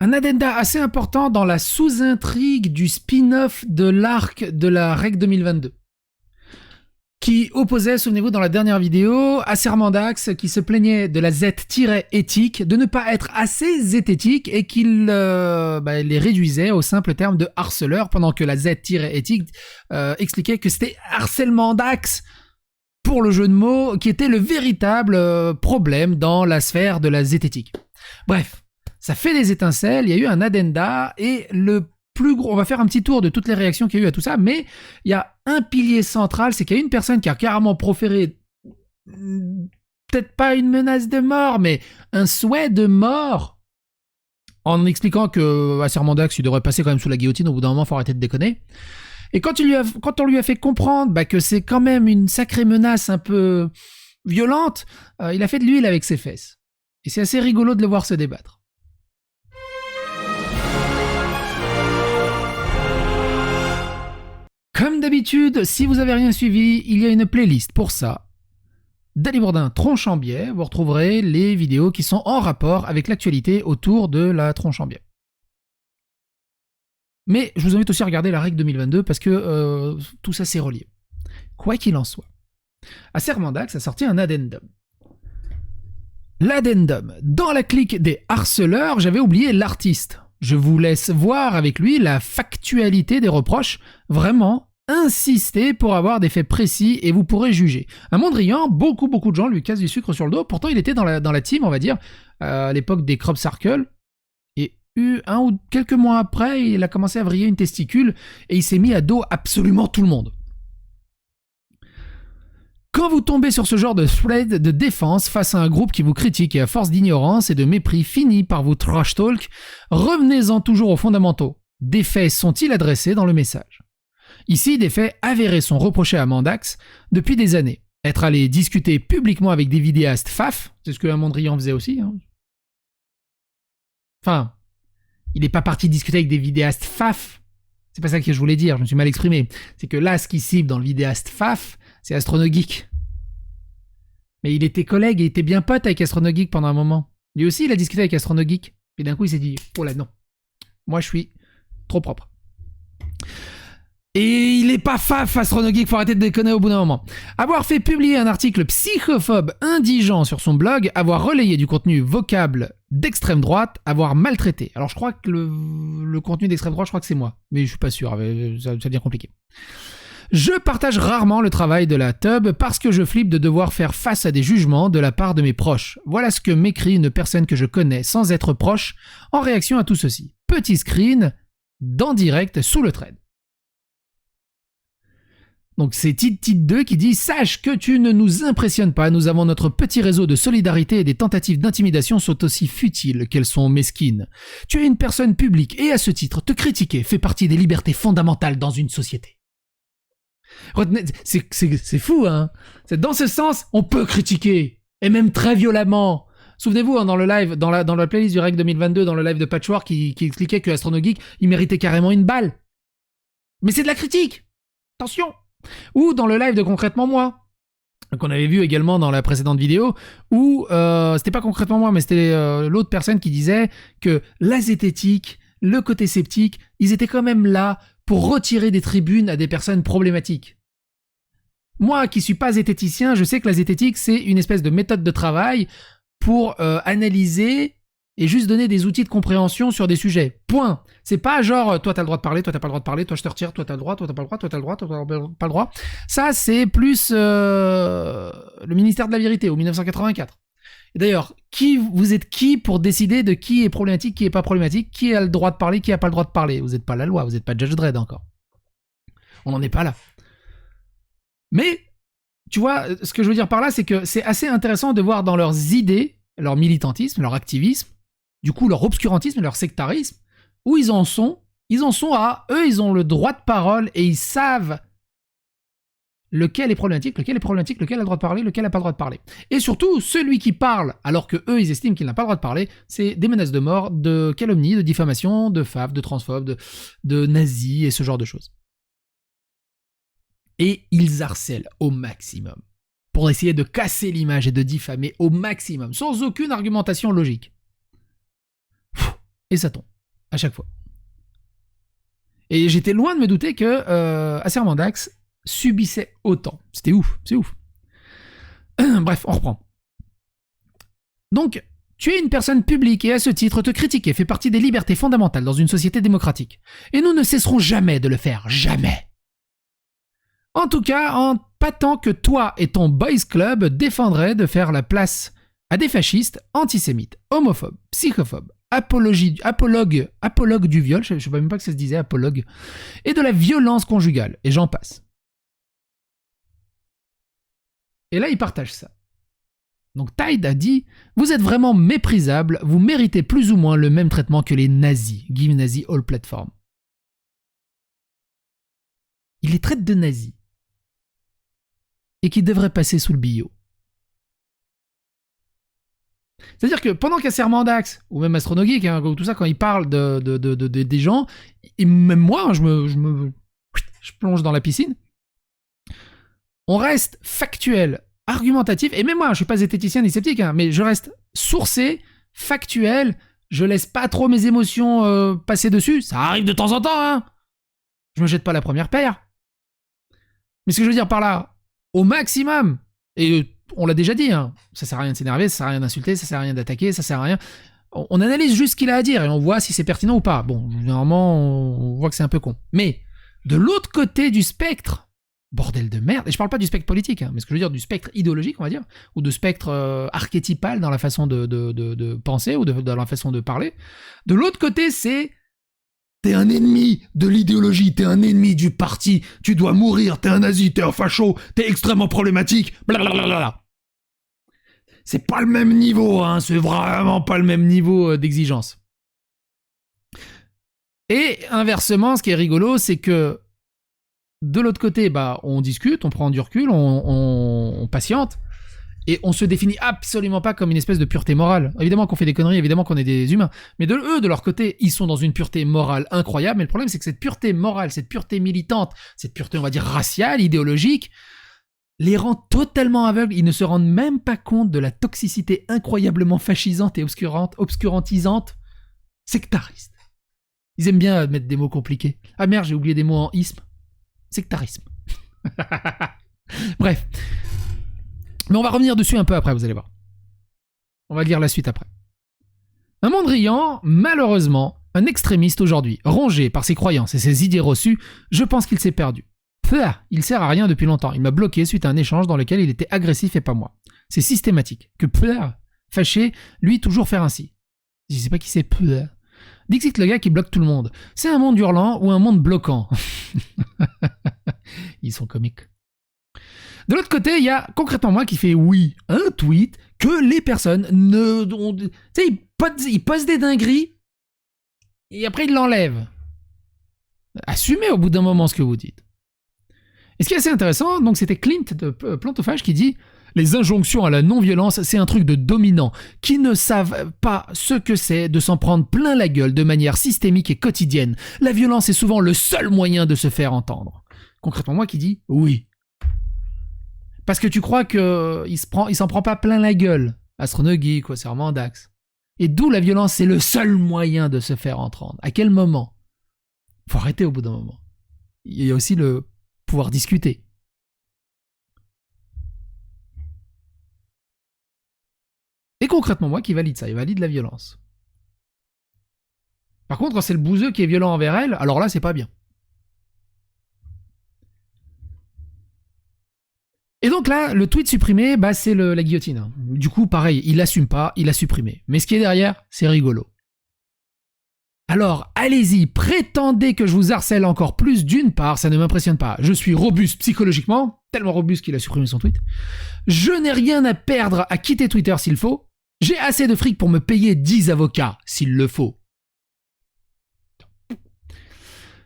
Un addenda assez important dans la sous-intrigue du spin-off de l'arc de la REC 2022. Qui opposait, souvenez-vous, dans la dernière vidéo, Acermandax qui se plaignait de la Z-éthique, de ne pas être assez zététique et qu'il les réduisait au simple terme de harceleur, pendant que la Z-éthique expliquait que c'était Harcelmandax, pour le jeu de mots, qui était le véritable problème dans la sphère de la zététique. Bref, ça fait des étincelles, il y a eu un addenda, et le plus gros, on va faire un petit tour de toutes les réactions qu'il y a eu à tout ça, mais il y a un pilier central, c'est qu'il y a une personne qui a carrément proféré, peut-être pas une menace de mort, mais un souhait de mort, en expliquant que Acermandax, il devrait passer quand même sous la guillotine, au bout d'un moment, faut arrêter de déconner. Et quand on lui a fait comprendre que c'est quand même une sacrée menace un peu violente, il a fait de l'huile avec ses fesses. Et c'est assez rigolo de le voir se débattre. Comme d'habitude, si vous avez rien suivi, il y a une playlist pour ça. Dali Bourdin tronche en biais, vous retrouverez les vidéos qui sont en rapport avec l'actualité autour de la tronche en biais. Mais je vous invite aussi à regarder la REC 2022 parce que tout ça c'est relié. Quoi qu'il en soit, Acermandax a sorti un addendum. L'addendum, dans la clique des harceleurs, j'avais oublié l'artiste. Je vous laisse voir avec lui la factualité des reproches, vraiment insister pour avoir des faits précis et vous pourrez juger. Un Mondrian, beaucoup de gens lui cassent du sucre sur le dos, pourtant il était dans la team, on va dire, à l'époque des Crop Circle, et un ou quelques mois après, il a commencé à vriller une testicule et il s'est mis à dos absolument tout le monde. Quand vous tombez sur ce genre de thread de défense face à un groupe qui vous critique et à force d'ignorance et de mépris finit par vous trash talk, revenez-en toujours aux fondamentaux. Des faits sont-ils adressés dans le message? Ici, des faits avérés sont reprochés à Mandax depuis des années. Être allé discuter publiquement avec des vidéastes faf, c'est ce que Mondrian faisait aussi. Enfin, il n'est pas parti discuter avec des vidéastes faf. C'est pas ça que je voulais dire, je me suis mal exprimé. C'est que là, ce qui cible dans le vidéaste faf, c'est Astronogeek. Mais il était collègue et il était bien pote avec Astronogeek pendant un moment. Lui aussi, il a discuté avec Astronogeek. Et d'un coup, il s'est dit, oh là non, moi je suis trop propre. Et il est pas faf, Astronogeek, faut arrêter de déconner au bout d'un moment. Avoir fait publier un article psychophobe indigent sur son blog, avoir relayé du contenu vocable d'extrême droite, avoir maltraité. Alors je crois que le contenu d'extrême droite, je crois que c'est moi. Mais je suis pas sûr, ça devient compliqué. Je partage rarement le travail de la tub parce que je flippe de devoir faire face à des jugements de la part de mes proches. Voilà ce que m'écrit une personne que je connais sans être proche en réaction à tout ceci. Petit screen d'en direct sous le thread. Donc c'est Tit2 qui dit « Sache que tu ne nous impressionnes pas, nous avons notre petit réseau de solidarité et des tentatives d'intimidation sont aussi futiles qu'elles sont mesquines. Tu es une personne publique et à ce titre, te critiquer fait partie des libertés fondamentales dans une société. » C'est fou, hein. C'est dans ce sens, on peut critiquer, et même très violemment. Souvenez-vous, dans le live, dans la playlist du REC 2022, dans le live de Patchwork, qui expliquait que Astronogeek, il méritait carrément une balle. Mais c'est de la critique. Attention. Ou dans le live de Concrètement Moi, qu'on avait vu également dans la précédente vidéo, où c'était pas concrètement moi, mais c'était l'autre personne qui disait que la zététique, le côté sceptique, ils étaient quand même là pour retirer des tribunes à des personnes problématiques. Moi, qui suis pas zététicien, je sais que la zététique, c'est une espèce de méthode de travail pour analyser et juste donner des outils de compréhension sur des sujets. Point. C'est pas genre, toi t'as le droit de parler, toi t'as pas le droit de parler, toi je te retire, toi t'as le droit, toi t'as pas le droit, toi t'as le droit, toi t'as pas le droit. Ça, c'est plus le ministère de la Vérité, au 1984. Et d'ailleurs, vous êtes qui pour décider de qui est problématique, qui est pas problématique, qui a le droit de parler, qui a pas le droit de parler? Vous n'êtes pas la loi, vous n'êtes pas Judge Dredd encore. On n'en est pas là. Mais, tu vois, ce que je veux dire par là, c'est que c'est assez intéressant de voir dans leurs idées, leur militantisme, leur activisme, du coup leur obscurantisme, leur sectarisme, où ils en sont. Ils en sont à, eux, ils ont le droit de parole et ils savent lequel est problématique, lequel a le droit de parler, lequel n'a pas le droit de parler. Et surtout, celui qui parle, alors que eux, ils estiment qu'il n'a pas le droit de parler, c'est des menaces de mort, de calomnie, de diffamation, de faf, de transphobes, de nazis et ce genre de choses. Et ils harcèlent au maximum pour essayer de casser l'image et de diffamer au maximum, sans aucune argumentation logique. Et ça tombe. À chaque fois. Et j'étais loin de me douter que Acermandax subissait autant. C'était ouf, c'est ouf. Bref, on reprend. Donc, tu es une personne publique et à ce titre, te critiquer fait partie des libertés fondamentales dans une société démocratique. Et nous ne cesserons jamais de le faire, jamais. En tout cas, pas tant que toi et ton boys club défendraient de faire la place à des fascistes, antisémites, homophobes, psychophobes, apologues du viol, je ne sais même pas que ça se disait apologue, et de la violence conjugale, et j'en passe. Et là, il partage ça. Donc Tide a dit « Vous êtes vraiment méprisable, vous méritez plus ou moins le même traitement que les nazis. Give Nazi all platform. » Il les traite de nazis. Et qui devraient passer sous le billot. C'est-à-dire que pendant qu'Acermandax, ou même Astronogeek, hein, tout ça, quand il parle des gens, et même moi, je plonge dans la piscine, on reste factuel, argumentatif, et même moi, je ne suis pas zététicien ni sceptique, hein, mais je reste sourcé, factuel, je laisse pas trop mes émotions passer dessus, ça arrive de temps en temps, hein. Je me jette pas la première paire. Mais ce que je veux dire par là, au maximum, et on l'a déjà dit, hein, ça sert à rien de s'énerver, ça sert à rien d'insulter, ça sert à rien d'attaquer, ça sert à rien. On analyse juste ce qu'il a à dire et on voit si c'est pertinent ou pas. Bon, généralement, on voit que c'est un peu con. Mais de l'autre côté du spectre, bordel de merde, et je parle pas du spectre politique, hein, mais ce que je veux dire du spectre idéologique, on va dire, ou de spectre archétypal dans la façon de penser ou dans la façon de parler. De l'autre côté, c'est t'es un ennemi de l'idéologie, t'es un ennemi du parti, tu dois mourir, t'es un nazi, t'es un facho, t'es extrêmement problématique, blablabla. C'est pas le même niveau, hein, c'est vraiment pas le même niveau d'exigence. Et inversement, ce qui est rigolo, c'est que de l'autre côté, bah, on discute, on prend du recul, on patiente, et on se définit absolument pas comme une espèce de pureté morale. Évidemment qu'on fait des conneries, évidemment qu'on est des humains, mais de leur côté, ils sont dans une pureté morale incroyable, mais le problème c'est que cette pureté morale, cette pureté militante, cette pureté, on va dire, raciale, idéologique, les rend totalement aveugles, ils ne se rendent même pas compte de la toxicité incroyablement fascisante et obscurantisante, sectariste. Ils aiment bien mettre des mots compliqués. Ah merde, j'ai oublié des mots en isme. Sectarisme. Bref. Mais on va revenir dessus un peu après, vous allez voir. On va lire la suite après. Un Mondrian, malheureusement, un extrémiste aujourd'hui, rongé par ses croyances et ses idées reçues, je pense qu'il s'est perdu. Il sert à rien depuis longtemps. Il m'a bloqué suite à un échange dans lequel il était agressif et pas moi. C'est systématique. Que fâché, lui toujours faire ainsi. Je sais pas qui c'est Dixit le gars qui bloque tout le monde. C'est un monde hurlant ou un monde bloquant. Ils sont comiques. De l'autre côté, il y a concrètement moi qui fait oui, un tweet que les personnes ne... Tu sais, ils posent des dingueries et après ils l'enlèvent. Assumez au bout d'un moment ce que vous dites. Et ce qui est assez intéressant, donc c'était Clint de Plantophage qui dit « Les injonctions à la non-violence, c'est un truc de dominants qui ne savent pas ce que c'est de s'en prendre plein la gueule de manière systémique et quotidienne. La violence est souvent le seul moyen de se faire entendre. » Concrètement moi qui dis « Oui. » Parce que tu crois qu'il s'en prend pas plein la gueule. Astronogeek, quoi, c'est vraiment Dax. Et d'où la violence, c'est le seul moyen de se faire entendre. À quel moment ? Faut arrêter au bout d'un moment. Il y a aussi le pouvoir discuter. Et concrètement, moi qui valide ça, il valide la violence. Par contre, quand c'est le bouseux qui est violent envers elle, alors là, c'est pas bien. Et donc là, le tweet supprimé, bah, c'est la guillotine. Du coup, pareil, il l'assume pas, il l'a supprimé. Mais ce qui est derrière, c'est rigolo. Alors, allez-y, prétendez que je vous harcèle encore plus, d'une part, ça ne m'impressionne pas. Je suis robuste psychologiquement, tellement robuste qu'il a supprimé son tweet. Je n'ai rien à perdre à quitter Twitter s'il faut. J'ai assez de fric pour me payer 10 avocats, s'il le faut.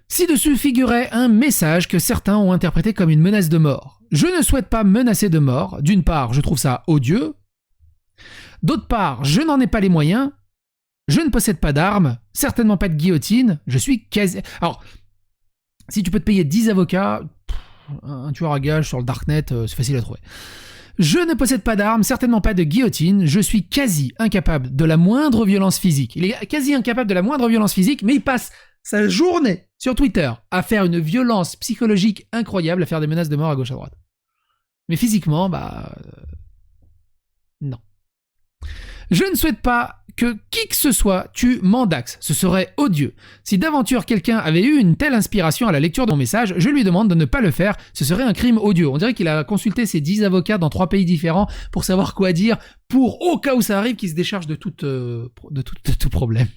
Ci-dessus figurait un message que certains ont interprété comme une menace de mort. Je ne souhaite pas menacer de mort. D'une part, je trouve ça odieux. D'autre part, je n'en ai pas les moyens. Je ne possède pas d'armes, certainement pas de guillotine. Je suis quasi... Alors, si tu peux te payer 10 avocats, un tueur à gages sur le darknet, c'est facile à trouver. Je ne possède pas d'armes, certainement pas de guillotine, je suis quasi incapable de la moindre violence physique. Il est quasi incapable de la moindre violence physique, mais il passe sa journée sur Twitter à faire une violence psychologique incroyable, à faire des menaces de mort à gauche à droite. Mais physiquement, non. Je ne souhaite pas que qui que ce soit tue Mandax, ce serait odieux. Si d'aventure quelqu'un avait eu une telle inspiration à la lecture de mon message, je lui demande de ne pas le faire, ce serait un crime odieux. On dirait qu'il a consulté ses 10 avocats dans 3 pays différents pour savoir quoi dire, pour au cas où ça arrive qu'il se décharge de tout problème.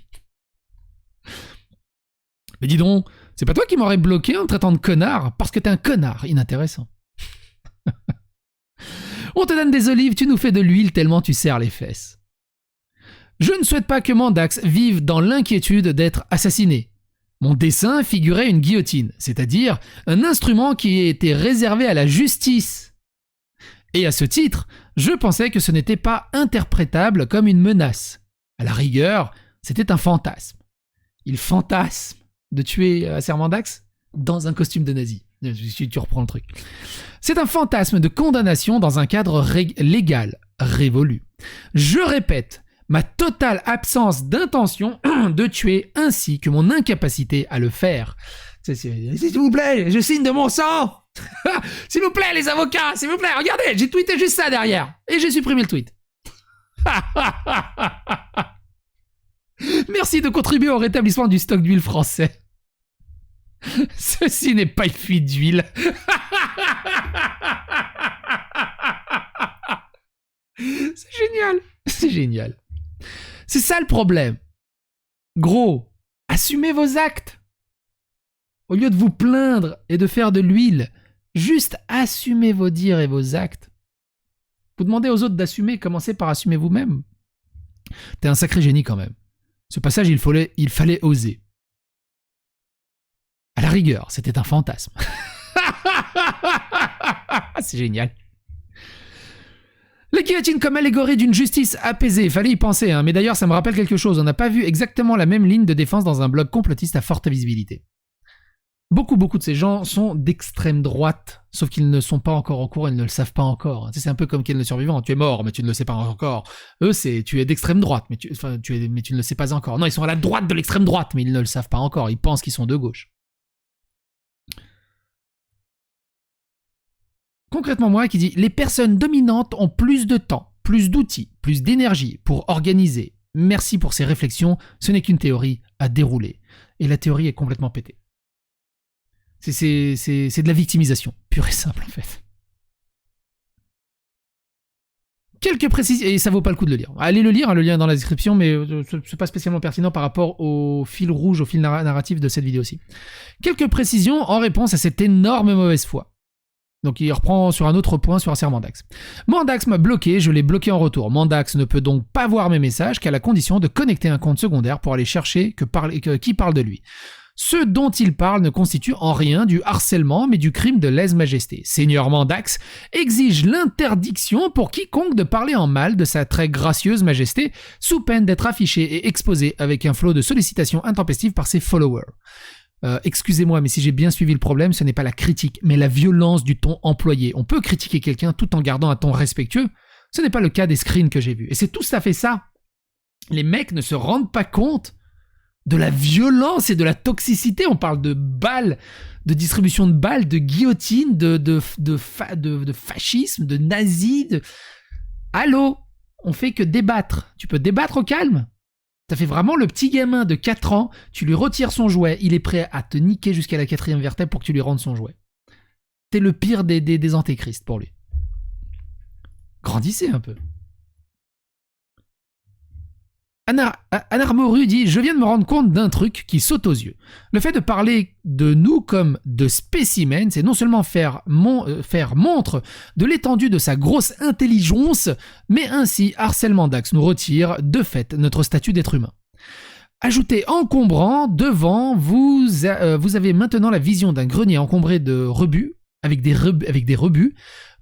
Mais dis donc, c'est pas toi qui m'aurais bloqué en me traitant de connard, parce que t'es un connard inintéressant. On te donne des olives, tu nous fais de l'huile tellement tu serres les fesses. Je ne souhaite pas que Mandax vive dans l'inquiétude d'être assassiné. Mon dessin figurait une guillotine, c'est-à-dire un instrument qui était réservé à la justice. Et à ce titre, je pensais que ce n'était pas interprétable comme une menace. À la rigueur, c'était un fantasme. Il fantasme de tuer Mandax dans un costume de nazi. Tu reprends le truc. C'est un fantasme de condamnation dans un cadre légal révolu. Je répète, ma totale absence d'intention de tuer ainsi que mon incapacité à le faire. S'il vous plaît, je signe de mon sang. S'il vous plaît, les avocats, s'il vous plaît, regardez, j'ai tweeté juste ça derrière. Et j'ai supprimé le tweet. Merci de contribuer au rétablissement du stock d'huile français. Ceci n'est pas une fuite d'huile. C'est génial. C'est génial. C'est ça le problème. Gros, assumez vos actes. Au lieu de vous plaindre et de faire de l'huile, juste assumez vos dires et vos actes. Vous demandez aux autres d'assumer, commencez par assumer vous-même. T'es un sacré génie quand même. Ce passage, il fallait oser. À la rigueur, c'était un fantasme. C'est génial. La guillotine comme allégorie d'une justice apaisée, fallait y penser, hein. Mais d'ailleurs ça me rappelle quelque chose, on n'a pas vu exactement la même ligne de défense dans un blog complotiste à forte visibilité. Beaucoup de ces gens sont d'extrême droite, sauf qu'ils ne sont pas encore en cours, ils ne le savent pas encore. C'est un peu comme Ken le survivant, tu es mort, mais tu ne le sais pas encore. Eux, tu es d'extrême droite, mais tu ne le sais pas encore. Non, ils sont à la droite de l'extrême droite, mais ils ne le savent pas encore, ils pensent qu'ils sont de gauche. Concrètement, moi qui dis, les personnes dominantes ont plus de temps, plus d'outils, plus d'énergie pour organiser. Merci pour ces réflexions, ce n'est qu'une théorie à dérouler. Et la théorie est complètement pétée. C'est de la victimisation, pure et simple en fait. Quelques précisions, et ça vaut pas le coup de le lire. Allez le lire, hein, le lien est dans la description, mais c'est pas spécialement pertinent par rapport au fil rouge, au fil narratif de cette vidéo-ci. Quelques précisions en réponse à cette énorme mauvaise foi. Donc il reprend sur un autre point sur Mandax. Mandax m'a bloqué, je l'ai bloqué en retour. Mandax ne peut donc pas voir mes messages qu'à la condition de connecter un compte secondaire pour aller chercher qui parle de lui. Ce dont il parle ne constitue en rien du harcèlement, mais du crime de lèse-majesté. Seigneur Mandax exige l'interdiction pour quiconque de parler en mal de sa très gracieuse majesté, sous peine d'être affiché et exposé avec un flot de sollicitations intempestives par ses followers. Excusez-moi, mais si j'ai bien suivi le problème, ce n'est pas la critique, mais la violence du ton employé. On peut critiquer quelqu'un tout en gardant un ton respectueux. Ce n'est pas le cas des screens que j'ai vus. Et c'est tout à fait ça. Les mecs ne se rendent pas compte de la violence et de la toxicité. On parle de balles, de distribution de balles, de guillotine, de fascisme, de nazis. Allô, on fait que débattre. Tu peux débattre au calme. Ça fait vraiment le petit gamin de 4 ans, tu lui retires son jouet, il est prêt à te niquer jusqu'à la 4e vertèbre pour que tu lui rendes son jouet. T'es le pire des antéchrists pour lui. Grandissez un peu. Anarmoru dit « Je viens de me rendre compte d'un truc qui saute aux yeux. Le fait de parler de nous comme de spécimens, c'est non seulement faire montre de l'étendue de sa grosse intelligence, mais ainsi Mandax nous retire de fait notre statut d'être humain. Ajoutez encombrant, devant, vous avez maintenant la vision d'un grenier encombré de rebuts, avec des rebuts,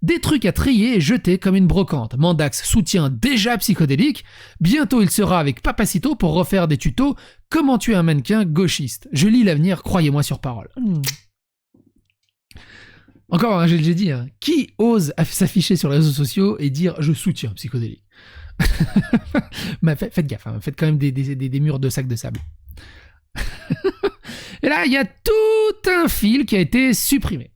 des trucs à trier et jeter comme une brocante. Mandax soutient déjà psychodélique. Bientôt, il sera avec Papacito pour refaire des tutos. Comment tuer un mannequin gauchiste. Je lis l'avenir, croyez-moi sur parole. Encore, hein, j'ai dit, hein, qui ose s'afficher sur les réseaux sociaux et dire je soutiens psychodélie? Mais faites gaffe, hein, faites quand même des murs de sacs de sable. Et là, il y a tout un fil qui a été supprimé.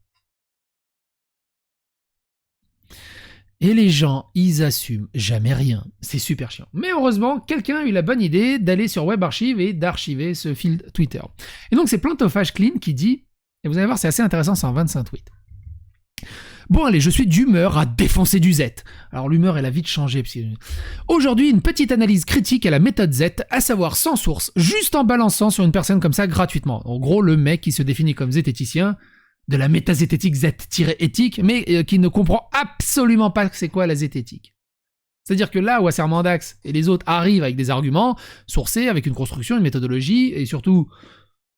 Et les gens, ils assument jamais rien. C'est super chiant. Mais heureusement, quelqu'un a eu la bonne idée d'aller sur WebArchive et d'archiver ce fil Twitter. Et donc, c'est Plantophage Clean qui dit, et vous allez voir, c'est assez intéressant, c'est en 25 tweets. Bon allez, je suis d'humeur à défoncer du Z. Alors l'humeur, elle a vite changé. Aujourd'hui, une petite analyse critique à la méthode Z, à savoir sans source, juste en balançant sur une personne comme ça gratuitement. En gros, le mec qui se définit comme zététicien, de la métazététique Z-éthique, mais qui ne comprend absolument pas c'est quoi la zététique. C'est-à-dire que là où Assermandax et les autres arrivent avec des arguments sourcés, avec une construction, une méthodologie, et surtout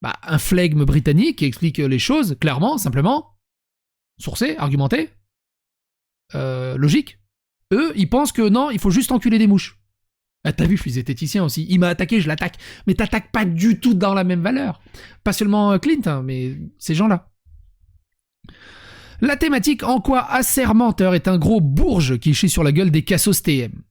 un flegme britannique qui explique les choses clairement, simplement, sourcé, argumenté, logique. Eux, ils pensent que non, il faut juste enculer des mouches. Ah, t'as vu, je suis zététicien aussi. Il m'a attaqué, je l'attaque. Mais t'attaques pas du tout dans la même valeur. Pas seulement Clint, hein, mais ces gens-là. La thématique en quoi Assermenteur est un gros bourge qui chie sur la gueule des cassos TM.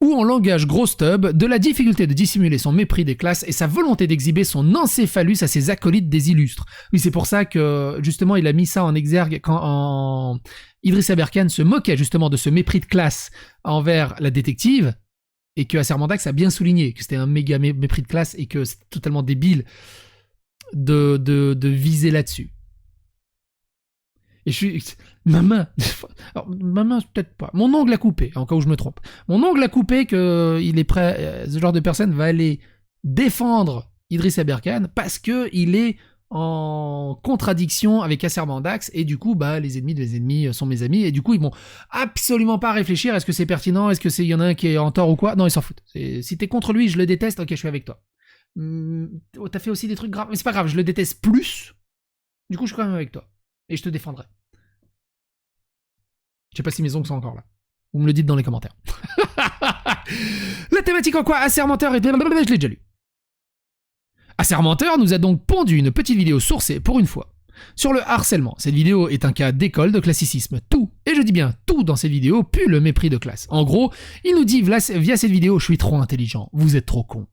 Ou en langage gros stub, de la difficulté de dissimuler son mépris des classes et sa volonté d'exhiber son encéphalus à ses acolytes des illustres. Oui, c'est pour ça que, justement, il a mis ça en exergue quand Idriss Aberkan se moquait justement de ce mépris de classe envers la détective, et que Assermandax a bien souligné que c'était un méga mépris de classe et que c'était totalement débile de viser là-dessus. Et je suis... Ma main... Alors, ma main, peut-être pas. Mon ongle a coupé, en cas où je me trompe. Mon ongle a coupé qu'il est prêt... Ce genre de personne va aller défendre Idriss Aberkan parce qu'il est en contradiction avec Assermandax et du coup, les ennemis de mes ennemis sont mes amis et du coup, ils vont absolument pas réfléchir est-ce que c'est pertinent, est-ce que c'est y en a un qui est en tort ou quoi. Non, ils s'en foutent. Si t'es contre lui, je le déteste, ok, je suis avec toi. T'as fait aussi des trucs graves, mais c'est pas grave, je le déteste plus. Du coup, je suis quand même avec toi. Et je te défendrai. Je sais pas si mes ongles sont encore là. Vous me le dites dans les commentaires. La thématique en quoi Assermenteur et... Je l'ai déjà lu. Assermenteur nous a donc pondu une petite vidéo sourcée pour une fois. Sur le harcèlement, cette vidéo est un cas d'école de classicisme. Tout, et je dis bien tout dans cette vidéo, pue le mépris de classe. En gros, il nous dit via cette vidéo, je suis trop intelligent, vous êtes trop con.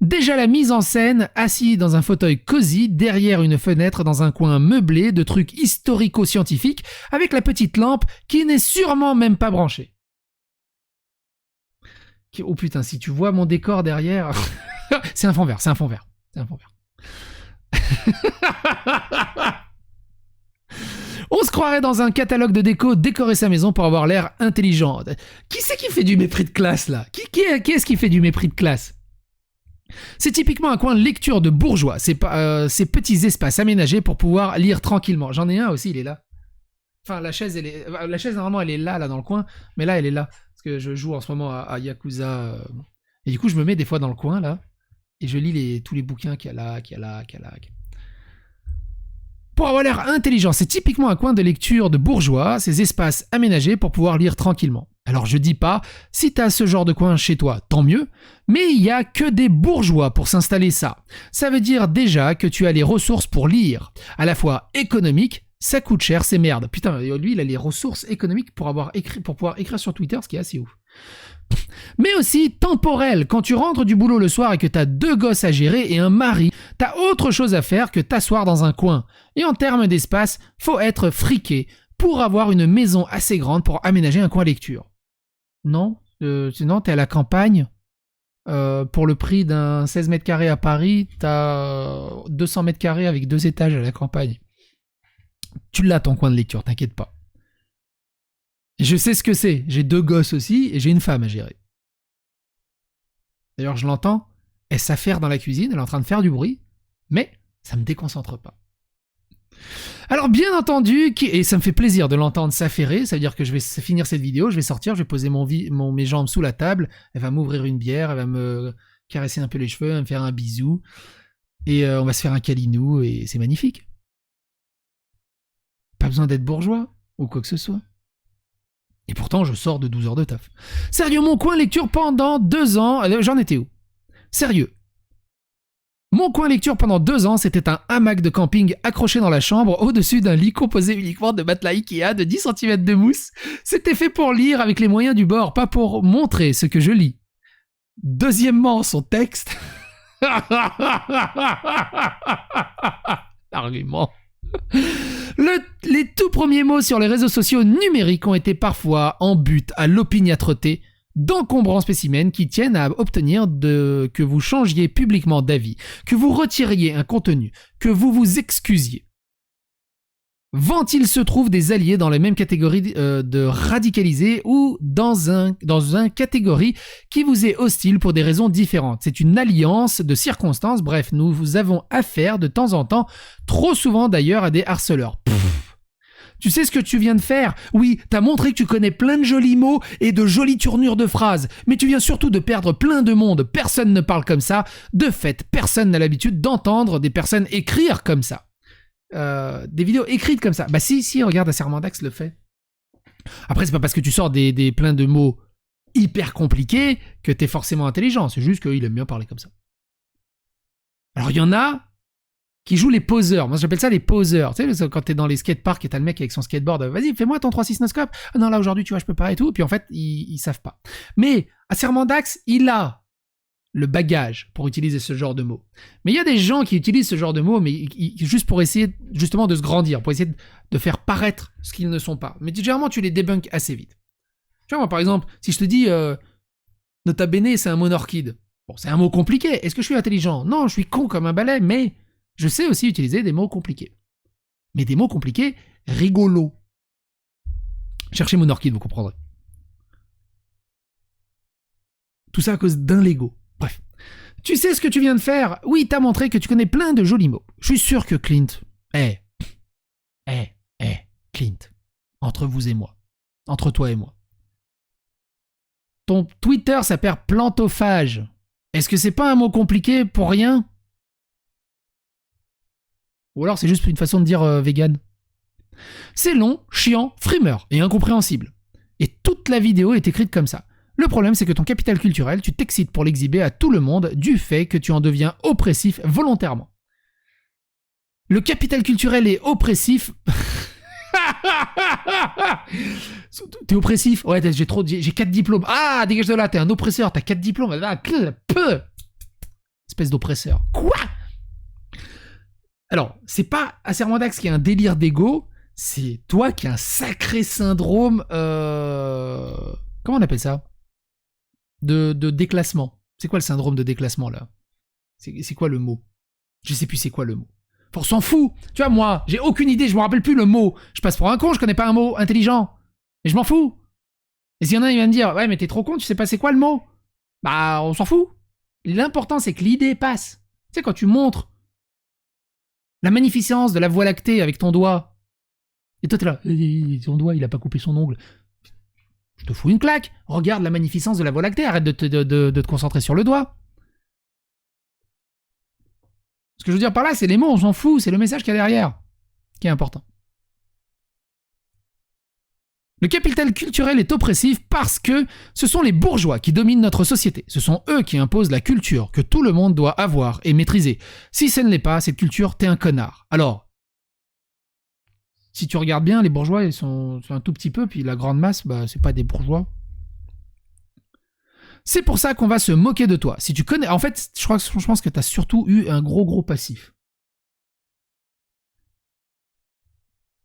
Déjà la mise en scène, assis dans un fauteuil cosy, derrière une fenêtre dans un coin meublé de trucs historico-scientifiques, avec la petite lampe qui n'est sûrement même pas branchée. Oh putain, si tu vois mon décor derrière... c'est un fond vert, c'est un fond vert. C'est un fond vert. On se croirait dans un catalogue de déco décorer sa maison pour avoir l'air intelligent. Qui c'est qui fait du mépris de classe là ? Qui est-ce qui fait du mépris de classe ? C'est typiquement un coin de lecture de bourgeois, ces petits espaces aménagés pour pouvoir lire tranquillement. J'en ai un aussi, il est là. Enfin, la chaise normalement, elle est là dans le coin, mais là, elle est là. Parce que je joue en ce moment à Yakuza. Et du coup, je me mets des fois dans le coin, là, et je lis tous les bouquins qu'il y a là. Pour avoir l'air intelligent, c'est typiquement un coin de lecture de bourgeois, ces espaces aménagés pour pouvoir lire tranquillement. Alors je dis pas, si t'as ce genre de coin chez toi, tant mieux, mais il y a que des bourgeois pour s'installer ça. Ça veut dire déjà que tu as les ressources pour lire. À la fois économique, ça coûte cher, c'est merde. Putain, lui il a les ressources économiques pour pouvoir écrire sur Twitter, ce qui est assez ouf. Mais aussi temporel. Quand tu rentres du boulot le soir et que t'as 2 gosses à gérer et un mari, t'as autre chose à faire que t'asseoir dans un coin. Et en termes d'espace, faut être friqué pour avoir une maison assez grande pour aménager un coin lecture. Non, sinon t'es à la campagne. Pour le prix d'un 16 mètres carrés à Paris, t'as 200 mètres carrés avec 2 étages à la campagne. Tu l'as ton coin de lecture, t'inquiète pas. Je sais ce que c'est. J'ai 2 gosses aussi et j'ai une femme à gérer. D'ailleurs, je l'entends. Elle s'affaire dans la cuisine, elle est en train de faire du bruit, mais ça me déconcentre pas. Alors, bien entendu, et ça me fait plaisir de l'entendre s'affairer, ça veut dire que je vais finir cette vidéo, je vais sortir, je vais poser mes jambes sous la table, elle va m'ouvrir une bière, elle va me caresser un peu les cheveux, elle va me faire un bisou, et on va se faire un câlinou, et c'est magnifique. Pas besoin d'être bourgeois, ou quoi que ce soit. Et pourtant, je sors de 12 heures de taf. Sérieux, mon coin lecture pendant 2 ans, j'en étais où ? Sérieux. Mon coin lecture pendant 2 ans, c'était un hamac de camping accroché dans la chambre au-dessus d'un lit composé uniquement de matelas Ikea de 10 cm de mousse. C'était fait pour lire avec les moyens du bord, pas pour montrer ce que je lis. Deuxièmement, son texte... Argument. Les tout premiers mots sur les réseaux sociaux numériques ont été parfois en but à l'opiniâtreté d'encombrants spécimens qui tiennent à obtenir que vous changiez publiquement d'avis, que vous retiriez un contenu, que vous vous excusiez. Vont-ils se trouvent des alliés dans les mêmes catégories de radicalisés ou dans un catégorie qui vous est hostile pour des raisons différentes? C'est une alliance de circonstances. Bref, nous avons affaire de temps en temps, trop souvent d'ailleurs, à des harceleurs. Tu sais ce que tu viens de faire? Oui, t'as montré que tu connais plein de jolis mots et de jolies tournures de phrases, mais tu viens surtout de perdre plein de monde. Personne ne parle comme ça. De fait, personne n'a l'habitude d'entendre des personnes écrire comme ça. Des vidéos écrites comme ça. Bah si, regarde, Acermandax le fait. Après, c'est pas parce que tu sors des plein de mots hyper compliqués que t'es forcément intelligent. C'est juste qu'il aime bien parler comme ça. Alors, il y en a qui jouent les poseurs. Moi, j'appelle ça les poseurs. Tu sais, quand t'es dans les skateparks et t'as le mec avec son skateboard, vas-y, fais-moi ton 3-6 noscope. Ah non, là, aujourd'hui, tu vois, je peux pas et tout. Puis en fait, ils savent pas. Mais Acermandax, il a le bagage pour utiliser ce genre de mots. Mais il y a des gens qui utilisent ce genre de mots, mais juste pour essayer justement de se grandir, pour essayer de faire paraître ce qu'ils ne sont pas. Mais généralement, tu les débunks assez vite. Tu vois, moi, par exemple, si je te dis Nota Bene, c'est un mot orchide. Bon, c'est un mot compliqué. Est-ce que je suis intelligent? Non, je suis con comme un balai, mais je sais aussi utiliser des mots compliqués. Mais des mots compliqués rigolos. Cherchez monorchide, vous comprendrez. Tout ça à cause d'un Lego. Bref. Tu sais ce que tu viens de faire? Oui, t'as montré que tu connais plein de jolis mots. Je suis sûr que Clint... Clint. Entre vous et moi. Entre toi et moi. Ton Twitter s'appelle plantophage. Est-ce que c'est pas un mot compliqué pour rien? Ou alors c'est juste une façon de dire vegan. C'est long, chiant, frimeur et incompréhensible. Et toute la vidéo est écrite comme ça. Le problème, c'est que ton capital culturel, tu t'excites pour l'exhiber à tout le monde du fait que tu en deviens oppressif volontairement. Le capital culturel est oppressif. T'es oppressif? Ouais, j'ai 4 diplômes. Ah, dégage de là, t'es un oppresseur, t'as 4 diplômes. Espèce d'oppresseur. Quoi? Alors, c'est pas Acermandax qui a un délire d'ego, c'est toi qui as un sacré syndrome... Comment on appelle ça? De déclassement. C'est quoi le syndrome de déclassement, là? C'est quoi le mot? Je sais plus c'est quoi le mot. On s'en fout. Tu vois, moi, j'ai aucune idée, je me rappelle plus le mot. Je passe pour un con, je connais pas un mot intelligent. Et je m'en fous. Et s'il y en a, il va me dire, ouais, mais t'es trop con, tu sais pas c'est quoi le mot? Bah, on s'en fout. L'important, c'est que l'idée passe. Tu sais, quand tu montres la magnificence de la Voie lactée avec ton doigt, et toi, t'es là, ton doigt, il a pas coupé son ongle. Je te fous une claque. Regarde la magnificence de la Voie lactée. Arrête de te concentrer sur le doigt. Ce que je veux dire par là, c'est les mots, on s'en fout. C'est le message qu'il y a derrière qui est important. Le capital culturel est oppressif parce que ce sont les bourgeois qui dominent notre société. Ce sont eux qui imposent la culture que tout le monde doit avoir et maîtriser. Si ce ne l'est pas, cette culture, t'es un connard. Alors, si tu regardes bien, les bourgeois, ils sont un tout petit peu, puis la grande masse, bah, c'est pas des bourgeois. C'est pour ça qu'on va se moquer de toi. Si tu connais... En fait, je pense que t'as surtout eu un gros passif.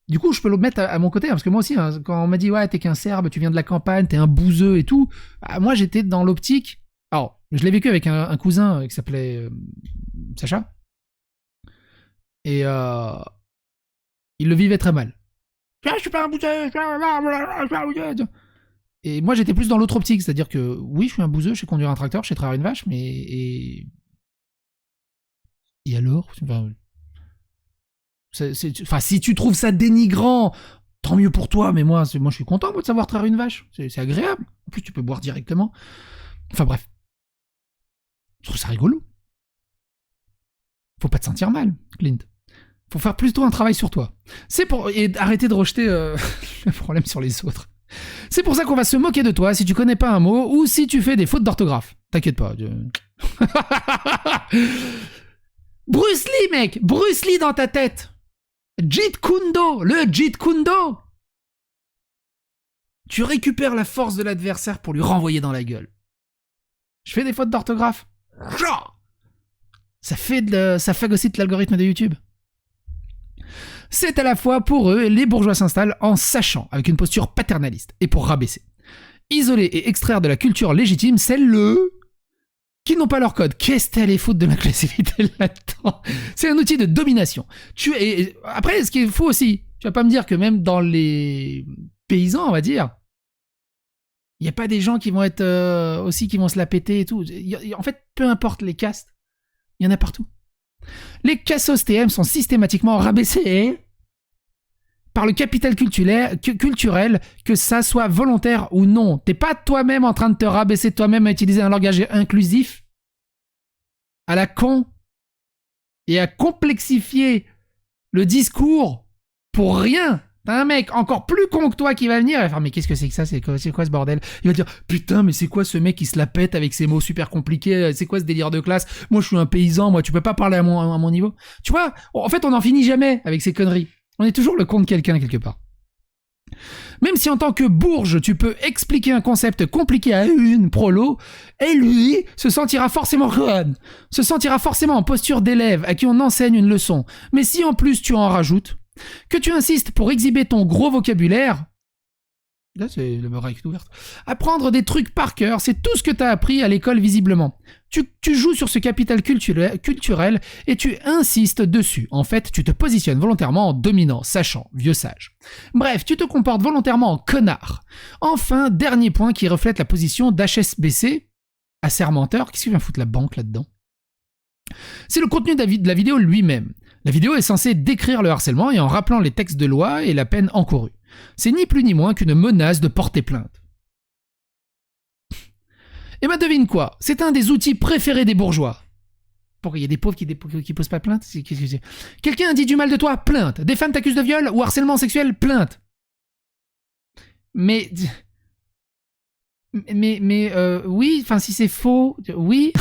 Du coup, je peux le mettre à mon côté, parce que moi aussi, hein, quand on m'a dit « Ouais, t'es qu'un Serbe, tu viens de la campagne, t'es un bouseux et tout bah, », moi, j'étais dans l'optique... Alors, je l'ai vécu avec un cousin qui s'appelait Sacha. Et il le vivait très mal. « Je suis pas un bouseux, Et moi, j'étais plus dans l'autre optique, c'est-à-dire que, oui, je suis un bouseux, je sais conduire un tracteur, je sais traire une vache, mais... Et alors Enfin, si tu trouves ça dénigrant, tant mieux pour toi, mais moi je suis content de savoir traire une vache. C'est agréable. En plus, tu peux boire directement. Enfin bref. Je trouve ça rigolo. Faut pas te sentir mal, Clint. Faut faire plutôt un travail sur toi. Et arrêter de rejeter le problème sur les autres. C'est pour ça qu'on va se moquer de toi si tu connais pas un mot ou si tu fais des fautes d'orthographe. T'inquiète pas. Bruce Lee, mec. Bruce Lee dans ta tête. Jeet Kune Do. Le Jeet Kune Do. Tu récupères la force de l'adversaire pour lui renvoyer dans la gueule. Je fais des fautes d'orthographe. Ça phagocyte l'algorithme de YouTube. C'est à la fois pour eux, les bourgeois s'installent en sachant, avec une posture paternaliste, et pour rabaisser. Isoler et extraire de la culture légitime celles qui n'ont pas leur code. Qu'est-ce que les foutre de l'agressivité là-dedans? C'est un outil de domination. Après, ce qu'il faut aussi, tu vas pas me dire que même dans les paysans, on va dire, il n'y a pas des gens qui vont être aussi, qui vont se la péter et tout. En fait, peu importe les castes, il y en a partout. Les cassos TM sont systématiquement rabaissés par le capital culturel, que ça soit volontaire ou non. T'es pas toi-même en train de te rabaisser toi-même à utiliser un langage inclusif à la con et à complexifier le discours pour rien. T'as un mec encore plus con que toi qui va venir et va faire mais qu'est-ce que c'est que ça, c'est quoi ce bordel? Il va dire putain mais c'est quoi ce mec qui se la pète avec ses mots super compliqués, c'est quoi ce délire de classe? Moi je suis un paysan, moi tu peux pas parler à mon niveau. Tu vois, en fait on n'en finit jamais avec ces conneries. On est toujours le con de quelqu'un quelque part. Même si en tant que bourge tu peux expliquer un concept compliqué à une prolo, et lui se sentira forcément en posture d'élève à qui on enseigne une leçon. Mais si en plus tu en rajoutes, que tu insistes pour exhiber ton gros vocabulaire, là c'est le mur est ouverte, apprendre des trucs par cœur, c'est tout ce que t'as appris à l'école visiblement. Tu joues sur ce capital culturel et tu insistes dessus. En fait, tu te positionnes volontairement en dominant, sachant, vieux sage. Bref, tu te comportes volontairement en connard. Enfin, dernier point qui reflète la position d'HSBC, assermenteur. Qu'est-ce qu'il vient foutre la banque là-dedans? C'est le contenu de la vidéo lui-même. La vidéo est censée décrire le harcèlement et en rappelant les textes de loi et la peine encourue. C'est ni plus ni moins qu'une menace de porter plainte. Et ben devine quoi? C'est un des outils préférés des bourgeois. Pourquoi il y a des pauvres qui posent pas plainte? Quelqu'un dit du mal de toi? Plainte. Des femmes t'accusent de viol ou harcèlement sexuel? Plainte. Mais oui, enfin si c'est faux, oui.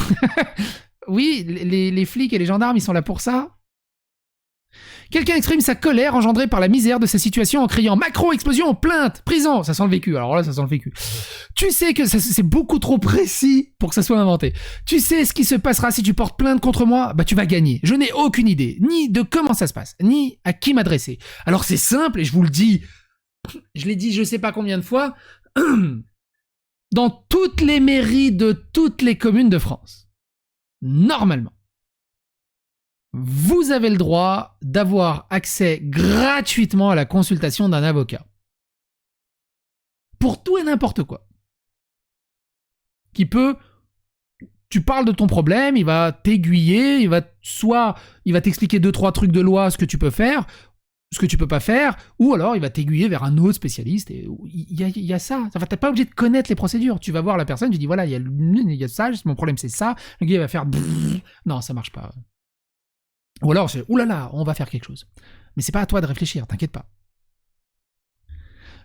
Oui, les flics et les gendarmes, ils sont là pour ça. Quelqu'un exprime sa colère engendrée par la misère de sa situation en criant « Macron, explosion, plainte, prison !» Ça sent le vécu, alors là, ça sent le vécu. Tu sais que c'est beaucoup trop précis pour que ça soit inventé. Tu sais ce qui se passera si tu portes plainte contre moi? Bah tu vas gagner. Je n'ai aucune idée, ni de comment ça se passe, ni à qui m'adresser. Alors c'est simple, et je vous le dis, je l'ai dit je sais pas combien de fois, dans toutes les mairies de toutes les communes de France, normalement, vous avez le droit d'avoir accès gratuitement à la consultation d'un avocat. Pour tout et n'importe quoi. Tu parles de ton problème, il va t'aiguiller, il va t'expliquer 2-3 trucs de loi, ce que tu peux faire, ce que tu peux pas faire, ou alors il va t'aiguiller vers un autre spécialiste, et il y a ça. Enfin, t'es pas obligé de connaître les procédures. Tu vas voir la personne, tu dis voilà, il y a ça, mon problème c'est ça, le gars il va faire non, ça marche pas. Ou alors c'est oulala, on va faire quelque chose. Mais c'est pas à toi de réfléchir, t'inquiète pas.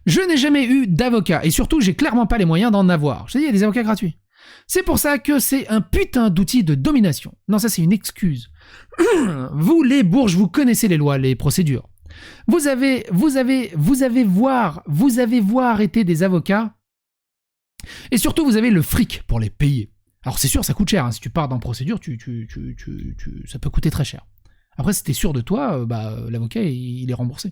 Je n'ai jamais eu d'avocat, et surtout j'ai clairement pas les moyens d'en avoir. Je te dis, il y a des avocats gratuits. C'est pour ça que c'est un putain d'outil de domination. Non, ça c'est une excuse. Vous les bourges, vous connaissez les lois, les procédures. Vous avez voir été des avocats, et surtout vous avez le fric pour les payer. Alors c'est sûr, ça coûte cher, hein. Si tu pars dans procédure, ça peut coûter très cher. Après, si t'es sûr de toi, l'avocat, il est remboursé.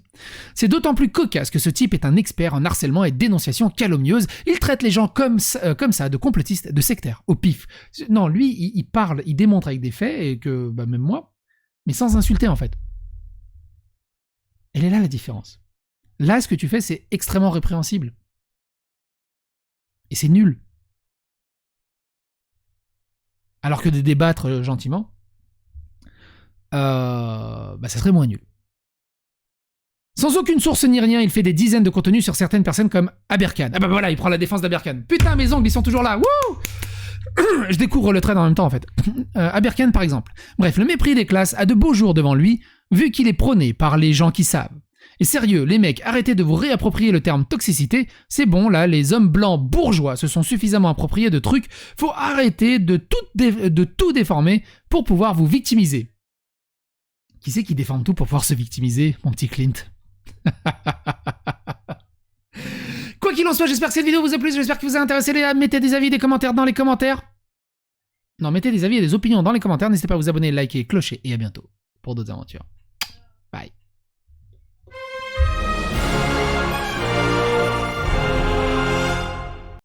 C'est d'autant plus cocasse que ce type est un expert en harcèlement et dénonciation calomnieuse. Il traite les gens comme ça, de complotistes, de sectaires, au pif. Non, lui, il parle, il démontre avec des faits, et que, même moi, mais sans insulter, en fait. Elle est là, la différence. Là, ce que tu fais, c'est extrêmement répréhensible. Et c'est nul. Alors que de débattre gentiment, ça serait moins nul. Sans aucune source ni rien, il fait des dizaines de contenus sur certaines personnes comme Aberkan. Ah bah voilà, il prend la défense d'Aberkan. Putain, mes ongles, ils sont toujours là. Wouh! Je découvre le trade en même temps, en fait. Aberkan, par exemple. Bref, le mépris des classes a de beaux jours devant lui, vu qu'il est prôné par les gens qui savent. Et sérieux, les mecs, arrêtez de vous réapproprier le terme toxicité. C'est bon, là, les hommes blancs bourgeois se sont suffisamment appropriés de trucs. Faut arrêter de tout déformer pour pouvoir vous victimiser. Qui c'est qui déforme tout pour pouvoir se victimiser, mon petit Clint? Quoi qu'il en soit, j'espère que cette vidéo vous a plu, j'espère que vous a intéressé. Mettez des avis, des commentaires dans les commentaires. Non, mettez des avis et des opinions dans les commentaires. N'hésitez pas à vous abonner, liker, clocher et à bientôt pour d'autres aventures. Bye.